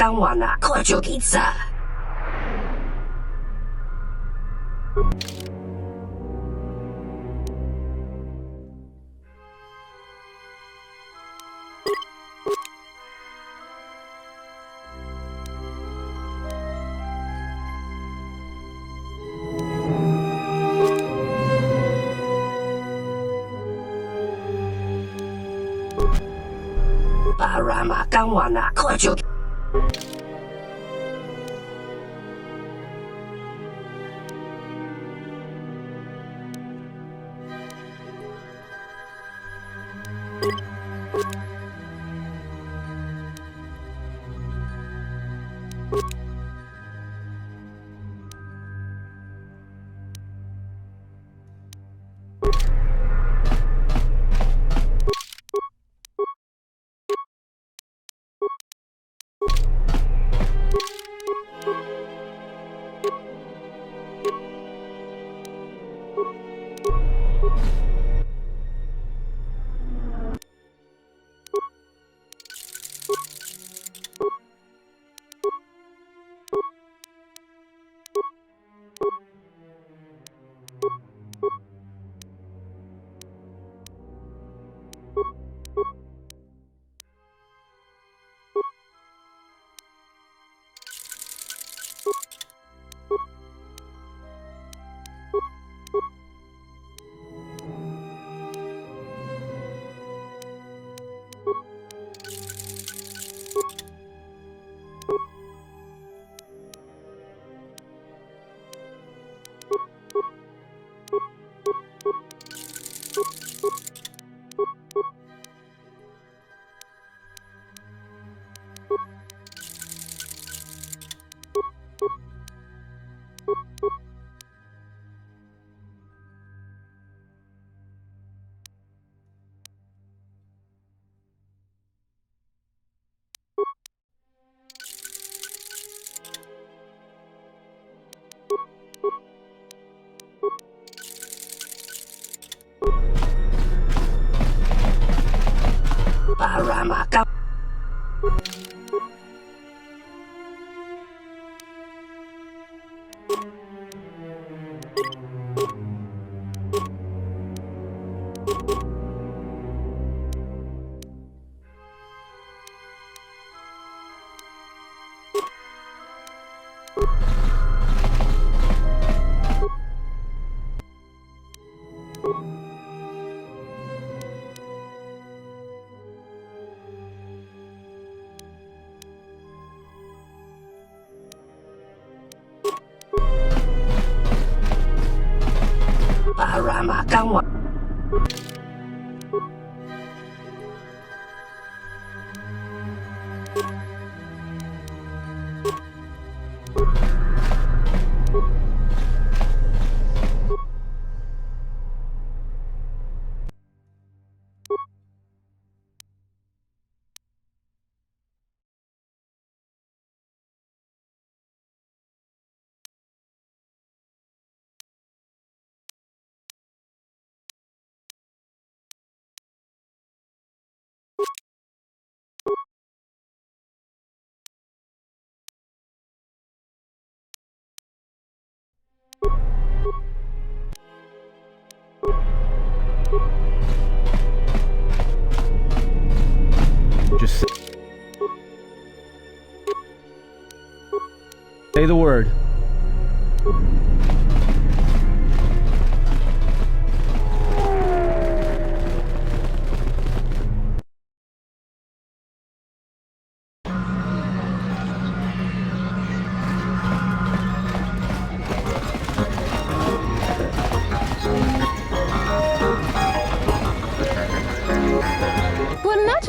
Kawana Kochugitsa. Barama Kawana Kochug. Barama Kawana. Barama Kawana. Just say the word.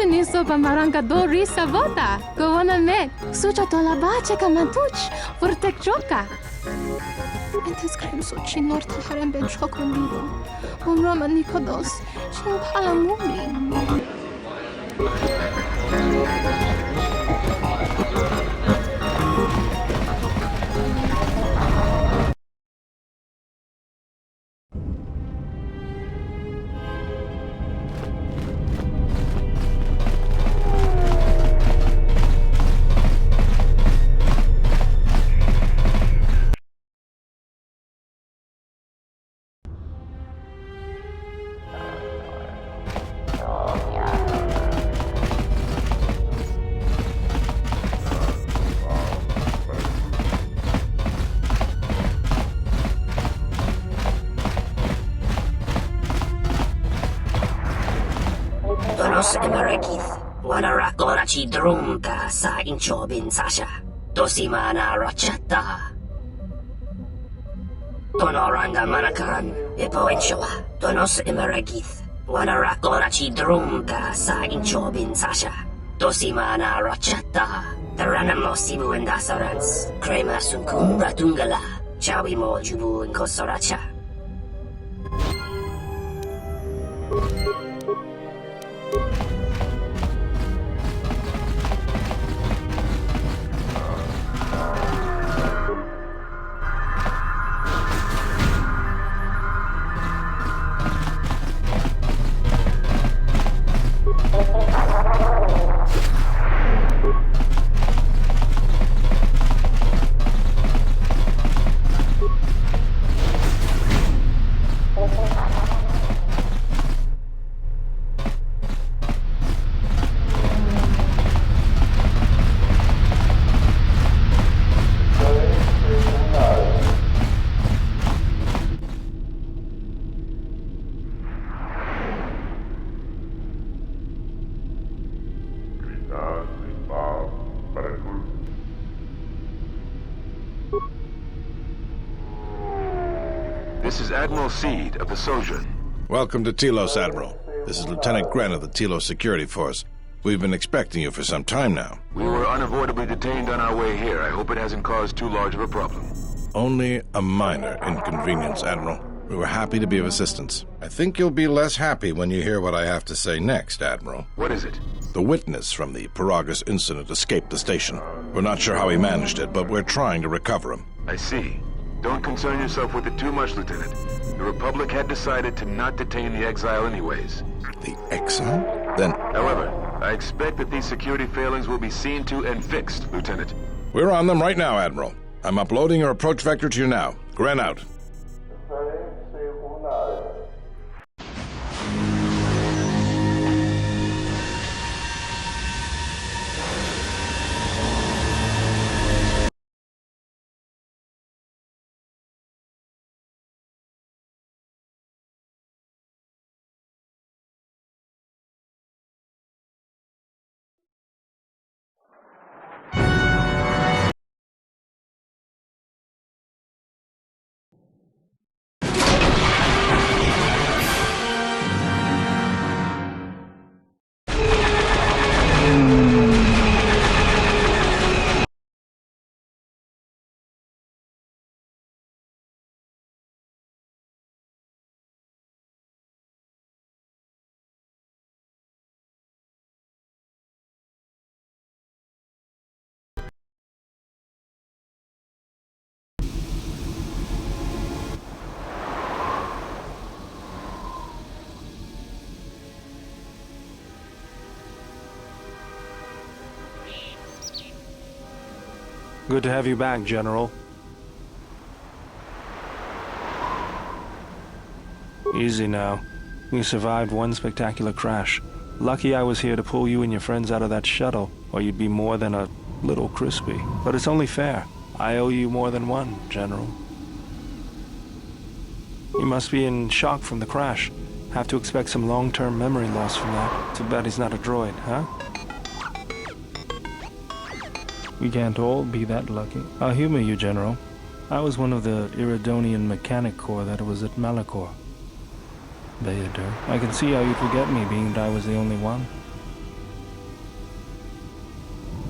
Niso pamarangka do risa vota. Kawana me. Sucha to la bache kamantuch. Furtek choka. Entes krem suchi norta harem ben chokon vivo. Umrama nikodos. Shin palamumi. Tonos emeregith. Wanarakora ci drunta sa inchobin sasha. Dosimana rachata. Tonoranga manakan. Epo inshoa. Tonos emeregith. Wanarakora ci drunta sa inchobin sasha. Dosimana rachata. Taranamo sibu endasarans. Krema sunkum ratungala. Chawi mo jubu inkosoracha. This is Admiral Seed of the Sojourn. Welcome to Telos, Admiral. This is Lieutenant Grant of the Telos Security Force. We've been expecting you for some time now. We were unavoidably detained on our way here. I hope it hasn't caused too large of a problem. Only a minor inconvenience, Admiral. We were happy to be of assistance. I think you'll be less happy when you hear what I have to say next, Admiral. What is it? The witness from the Paragus incident escaped the station. We're not sure how he managed it, but we're trying to recover him. I see. Don't concern yourself with it too much, Lieutenant. The Republic had decided to not detain the exile anyways. The exile? Then... However, I expect that these security failings will be seen to and fixed, Lieutenant. We're on them right now, Admiral. I'm uploading your approach vector to you now. Grant out. Good to have you back, General. Easy now. You survived one spectacular crash. Lucky I was here to pull you and your friends out of that shuttle, or you'd be more than a little crispy. But it's only fair. I owe you more than one, General. You must be in shock from the crash. Have to expect some long-term memory loss from that. Too bad he's not a droid, huh? We can't all be that lucky. I'll humor you, General. I was one of the Iridonian Mechanic Corps that was at Malachor. Bayadur. I can see how you'd forget me, being that I was the only one.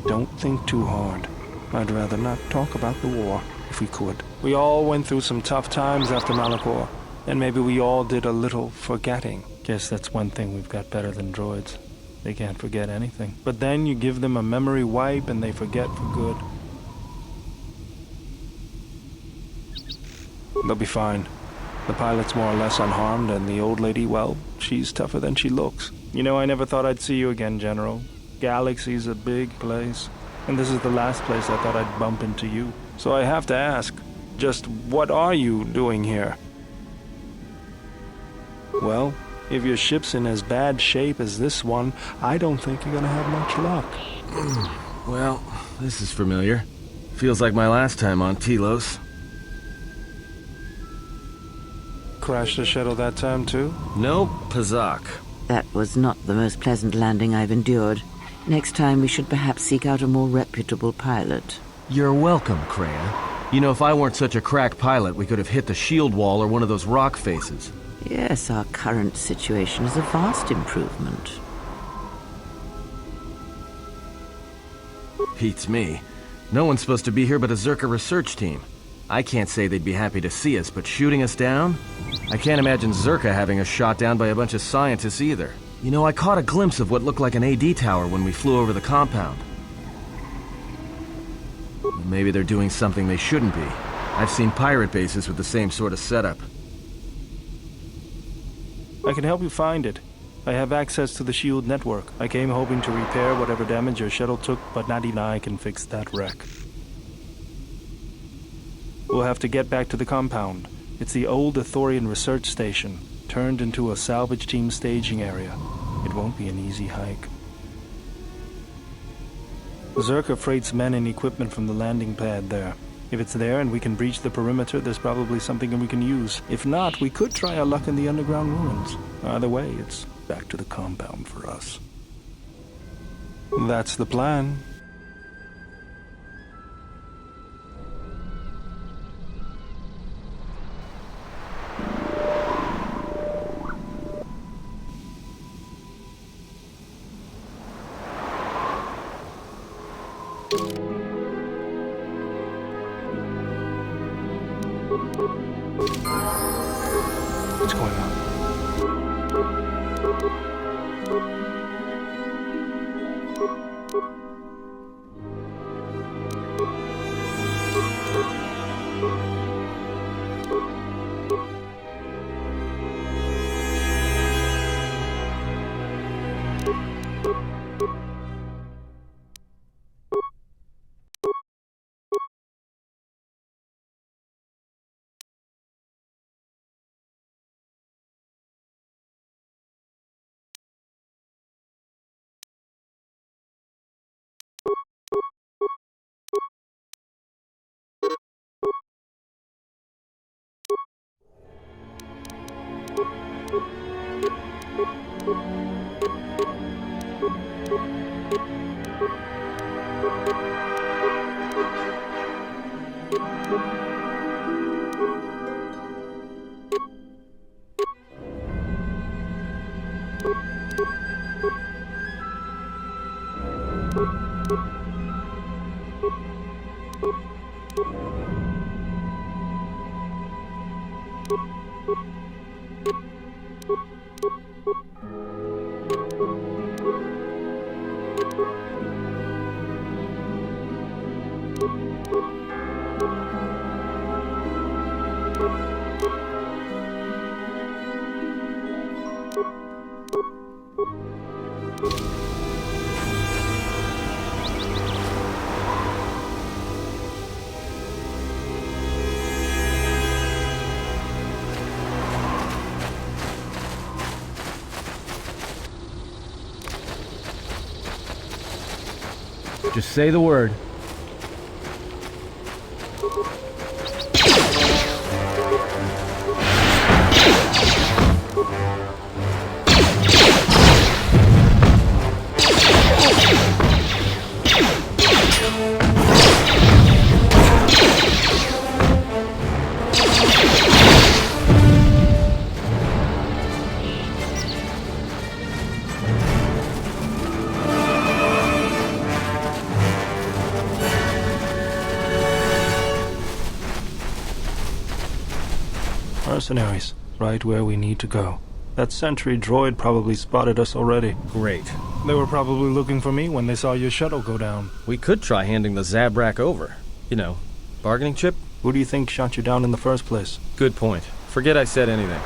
Don't think too hard. I'd rather not talk about the war, if we could. We all went through some tough times after Malachor, and maybe we all did a little forgetting. Guess that's one thing we've got better than droids. They can't forget anything. But then you give them a memory wipe and they forget for good. They'll be fine. The pilot's more or less unharmed, and the old lady, well, she's tougher than she looks. You know, I never thought I'd see you again, General. Galaxy's a big place, and this is the last place I thought I'd bump into you. So I have to ask, just what are you doing here? Well, if your ship's in as bad shape as this one, I don't think you're gonna have much luck. Well, this is familiar. Feels like my last time on Telos. Crashed the shuttle that time, too? Nope, Pazak. That was not the most pleasant landing I've endured. Next time we should perhaps seek out a more reputable pilot. You're welcome, Kreia. You know, if I weren't such a crack pilot, we could have hit the shield wall or one of those rock faces. Yes, our current situation is a vast improvement. Beats me. No one's supposed to be here but a Zerka research team. I can't say they'd be happy to see us, but shooting us down? I can't imagine Zerka having us shot down by a bunch of scientists either. You know, I caught a glimpse of what looked like an AD tower when we flew over the compound. Maybe they're doing something they shouldn't be. I've seen pirate bases with the same sort of setup. I can help you find it. I have access to the shield network. I came hoping to repair whatever damage your shuttle took, but not even I can fix that wreck. We'll have to get back to the compound. It's the old Ithorian research station, turned into a salvage team staging area. It won't be an easy hike. Zerka freights men and equipment from the landing pad there. If it's there and we can breach the perimeter, there's probably something we can use. If not, we could try our luck in the underground ruins. Either way, it's back to the compound for us. That's the plan. What's going on? Just say the word. Mercenaries, right where we need to go. That sentry droid probably spotted us already. Great. They were probably looking for me when they saw your shuttle go down. We could try handing the Zabrak over. You know, bargaining chip? Who do you think shot you down in the first place? Good point. Forget I said anything.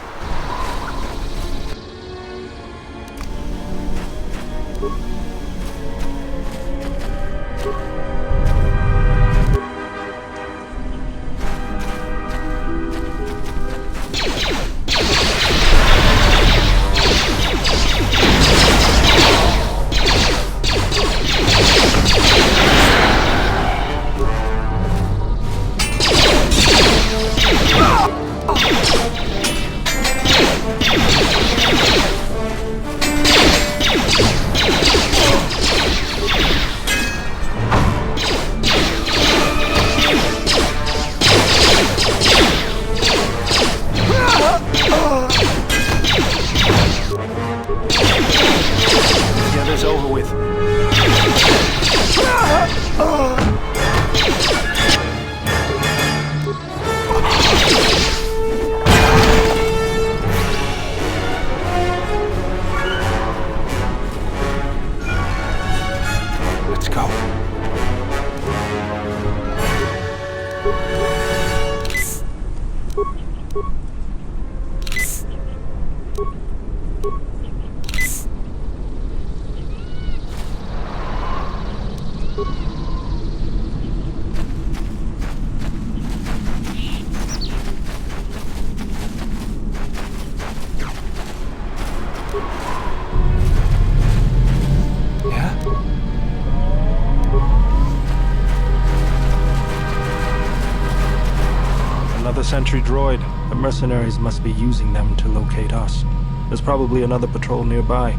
Another sentry droid. The mercenaries must be using them to locate us. There's probably another patrol nearby.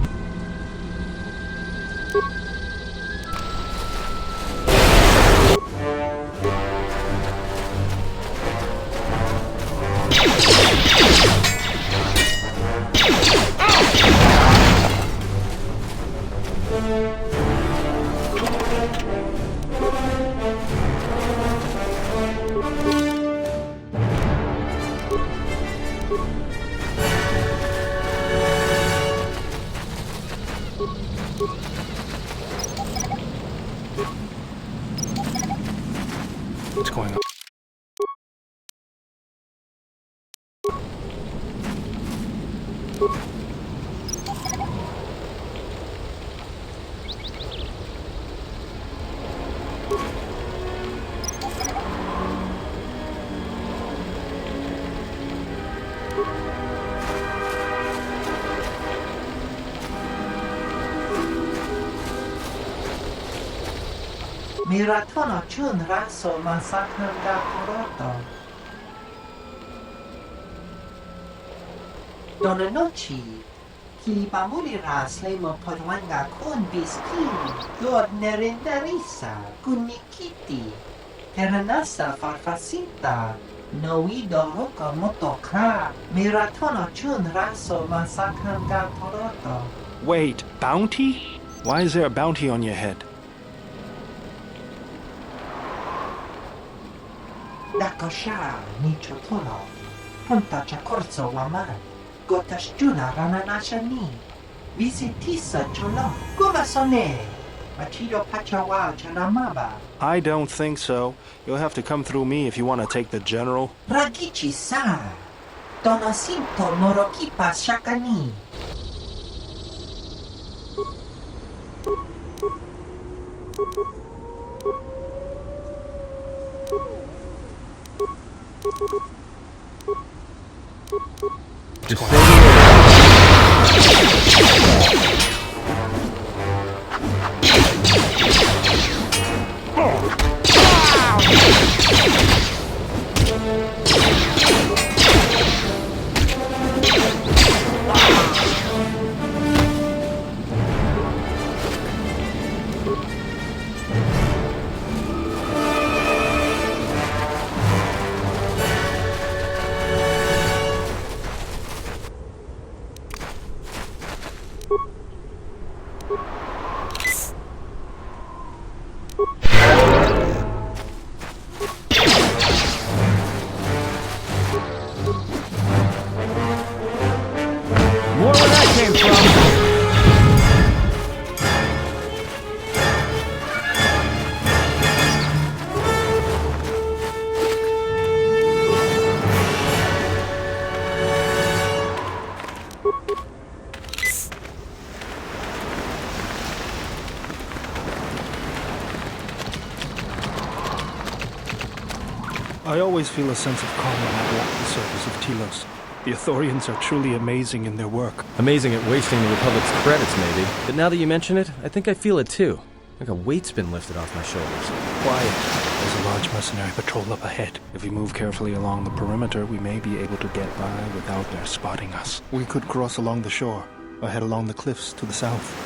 What's going on? Miratono chun raso masakhan da koroto. Donanochi, kilipamuli ras lemo podwanga kun biskini, dor nerindarisa, kunikiti, teranasa farfasita, noido roka motokra, miratono chun raso masakhan da koroto. Wait, bounty? Why is there a bounty on your head? Dakosha nichotolo, punta chakorso waman, gotash juna rananasha ni, visitisa cholo, gumasone, machido pachawa chanamaba. I don't think so. You'll have to come through me if you want to take the general. Ragichi sa, donasinto morokipa shakani. Just say the word. More where that came from. I always feel a sense of calm when I walk the surface of Telos. The Ithorians are truly amazing in their work. Amazing at wasting the Republic's credits, maybe. But now that you mention it, I think I feel it too. Like a weight's been lifted off my shoulders. Quiet. There's a large mercenary patrol up ahead. If we move carefully along the perimeter, we may be able to get by without their spotting us. We could cross along the shore, or head along the cliffs to the south.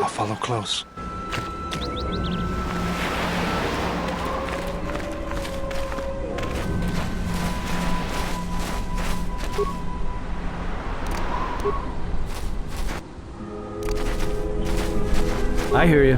I'll follow close. I hear you.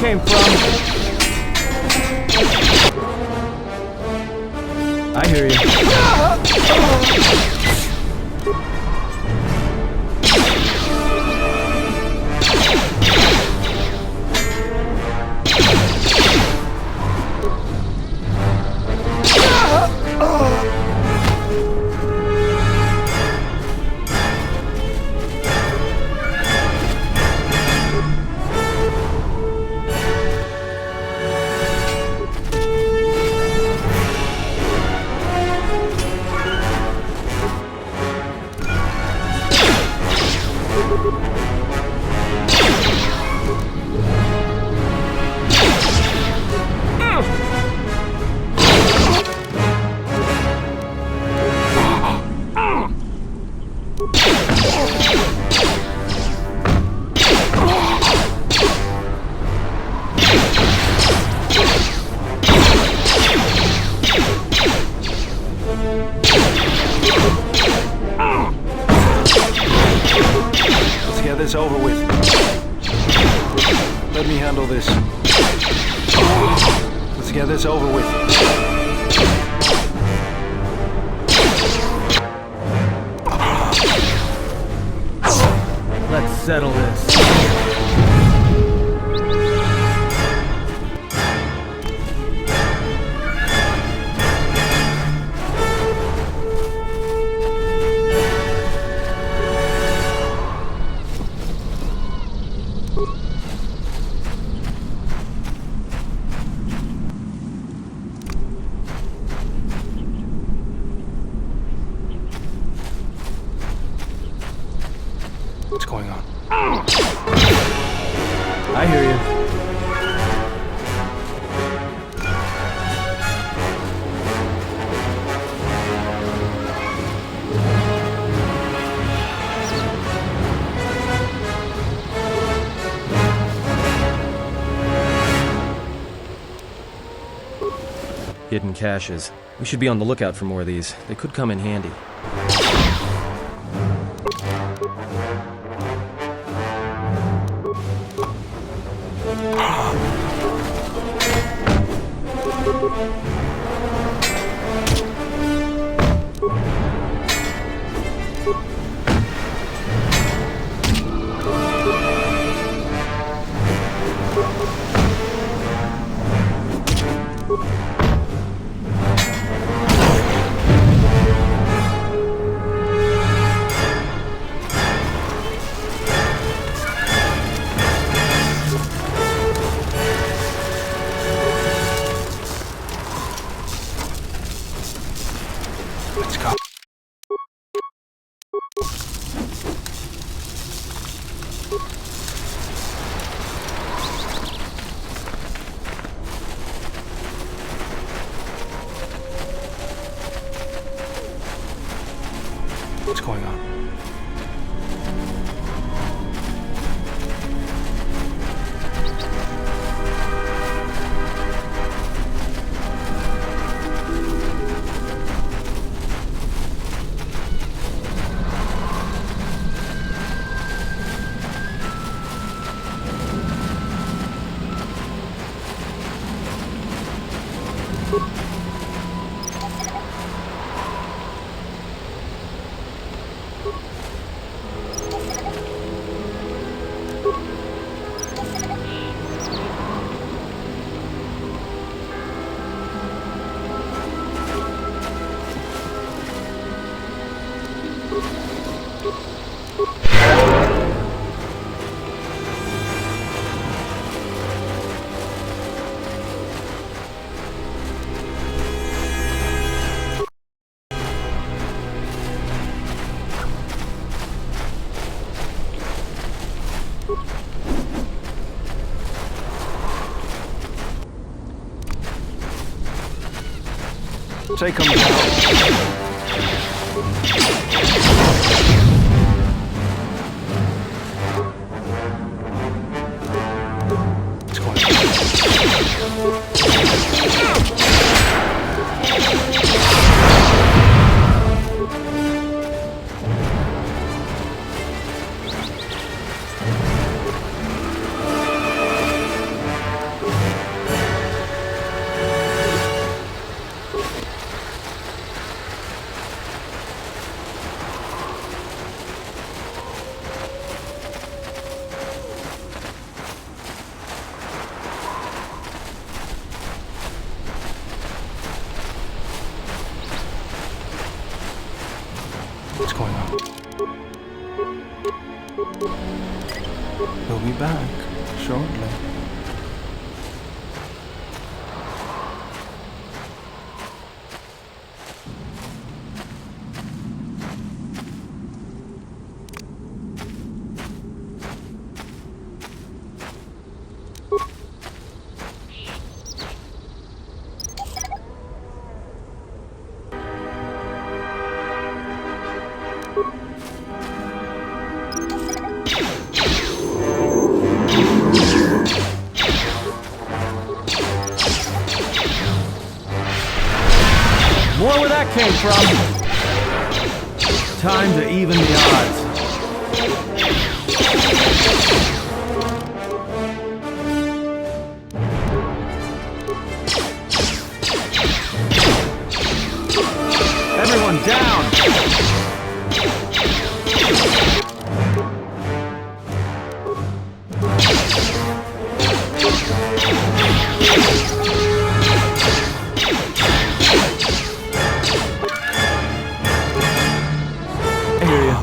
came from. I hear you. This over with. Let me handle this. Let's get this over with. Let's settle this. What's going on? I hear you. Hidden caches. We should be on the lookout for more of these. They could come in handy. Let's go. What's going on? Take him down. What's going on? We'll be back shortly. More where that came from. Time to even the odds. Everyone down! I hear you.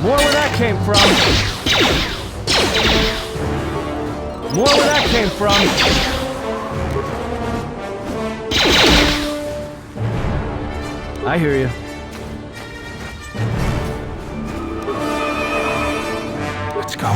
More where that came from. More where that came from. I hear you. Let's go.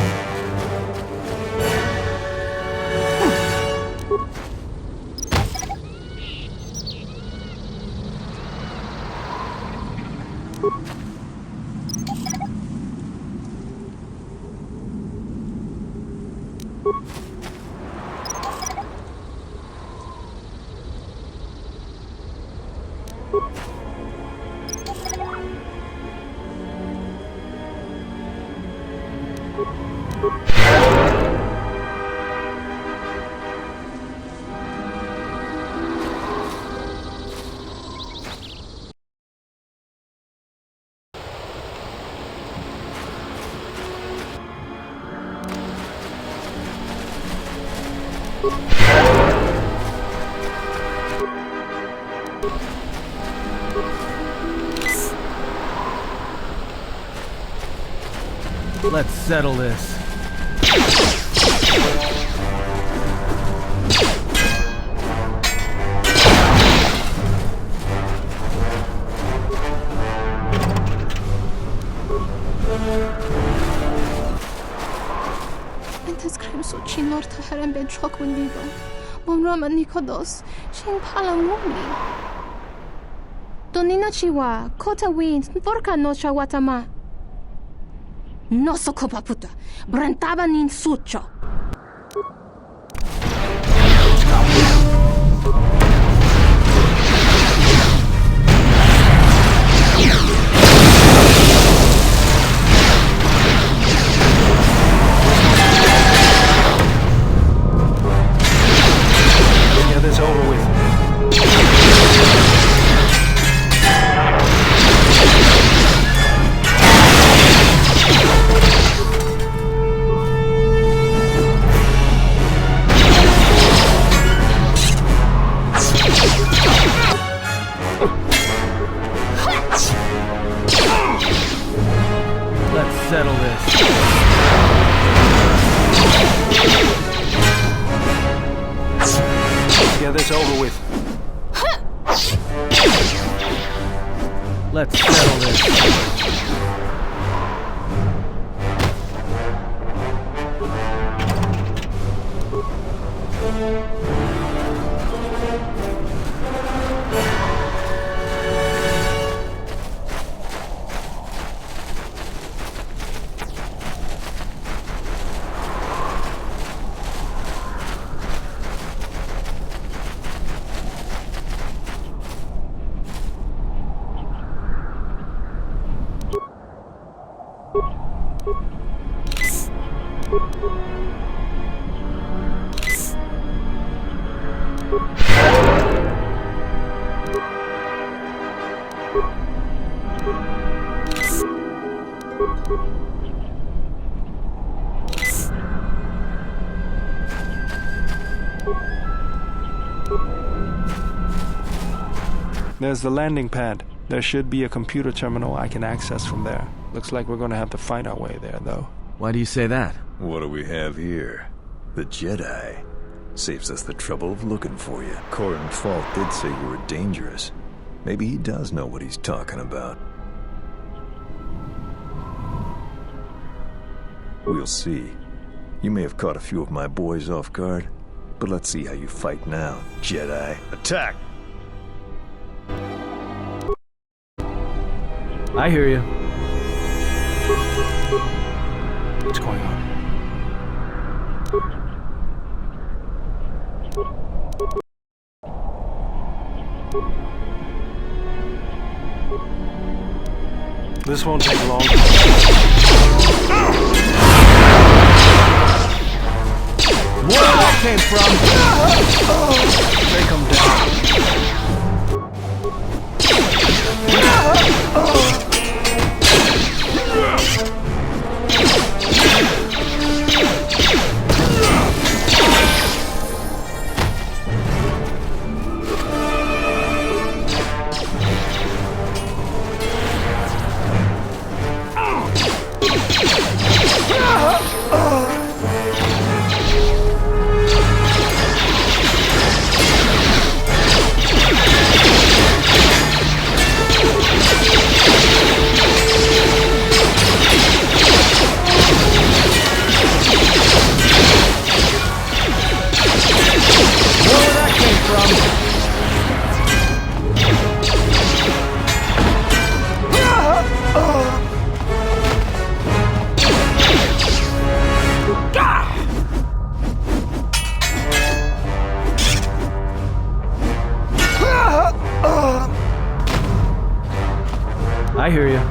Let's settle this. انت سكريم صوتشي نور تحرم بين شوك وليدو بمرام نيكودوس شين بالامومي دونينا شيوا كوتا وين نفركا نوشا واتما نوسو كوبابوتا برنتابا نين سوتشو This over with. Let's settle this. Get this over with. Let's settle this. There's the landing pad. There should be a computer terminal I can access from there. Looks like we're gonna have to fight our way there, though. Why do you say that? What do we have here? The Jedi. Saves us the trouble of looking for you. Corin Falk did say you were dangerous. Maybe he does know what he's talking about. We'll see. You may have caught a few of my boys off guard, but let's see how you fight now, Jedi. Attack! I hear you. What's going on? This won't take long. Where that came from? Take him down. I hear you.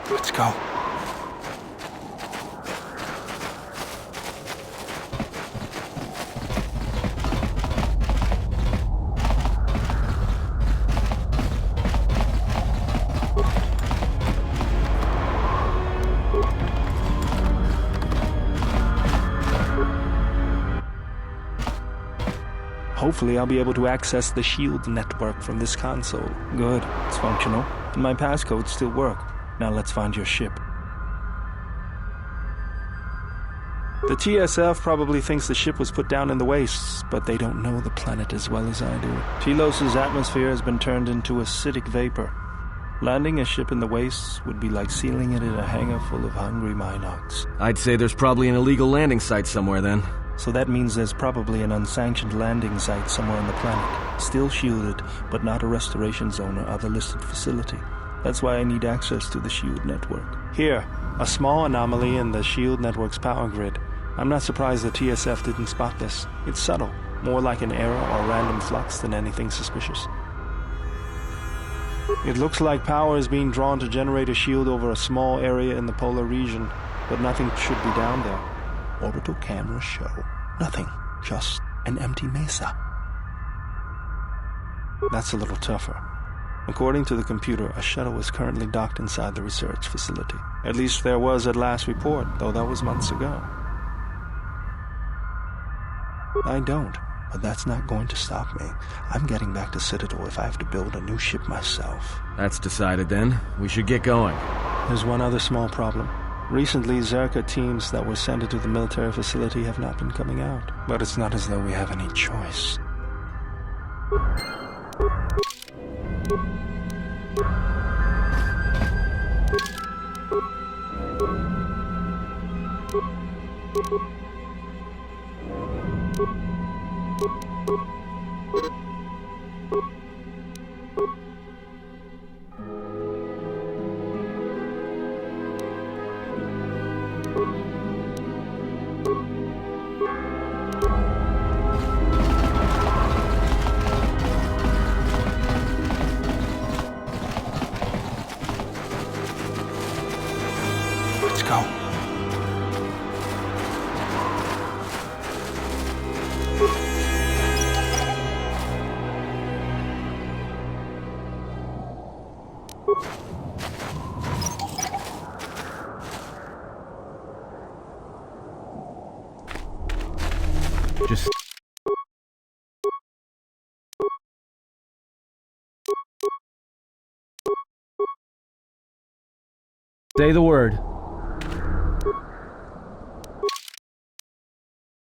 Let's go. Hopefully I'll be able to access the shield network from this console. Good, it's functional, and my passcodes still work. Now let's find your ship. The TSF probably thinks the ship was put down in the wastes, but they don't know the planet as well as I do. Telos' atmosphere has been turned into acidic vapor. Landing a ship in the wastes would be like sealing it in a hangar full of hungry Minox. I'd say there's probably an illegal landing site somewhere then. so that means there's probably an unsanctioned landing site somewhere on the planet, still shielded, but not a restoration zone or other listed facility. That's why I need access to the SHIELD network. Here, a small anomaly in the SHIELD network's power grid. I'm not surprised the TSF didn't spot this. It's subtle, more like an error or random flux than anything suspicious. It looks like power is being drawn to generate a shield over a small area in the polar region, but nothing should be down there. Orbital cameras show nothing, just an empty mesa. That's a little tougher. According to the computer, a shuttle is currently docked inside the research facility. At least there was at last report, though that was months ago. I don't, but that's not going to stop me. I'm getting back to Citadel if I have to build a new ship myself. That's decided then. We should get going. There's one other small problem. Recently, Zerka teams that were sent into the military facility have not been coming out. But it's not as though we have any choice. Let's go. Just... Say the word.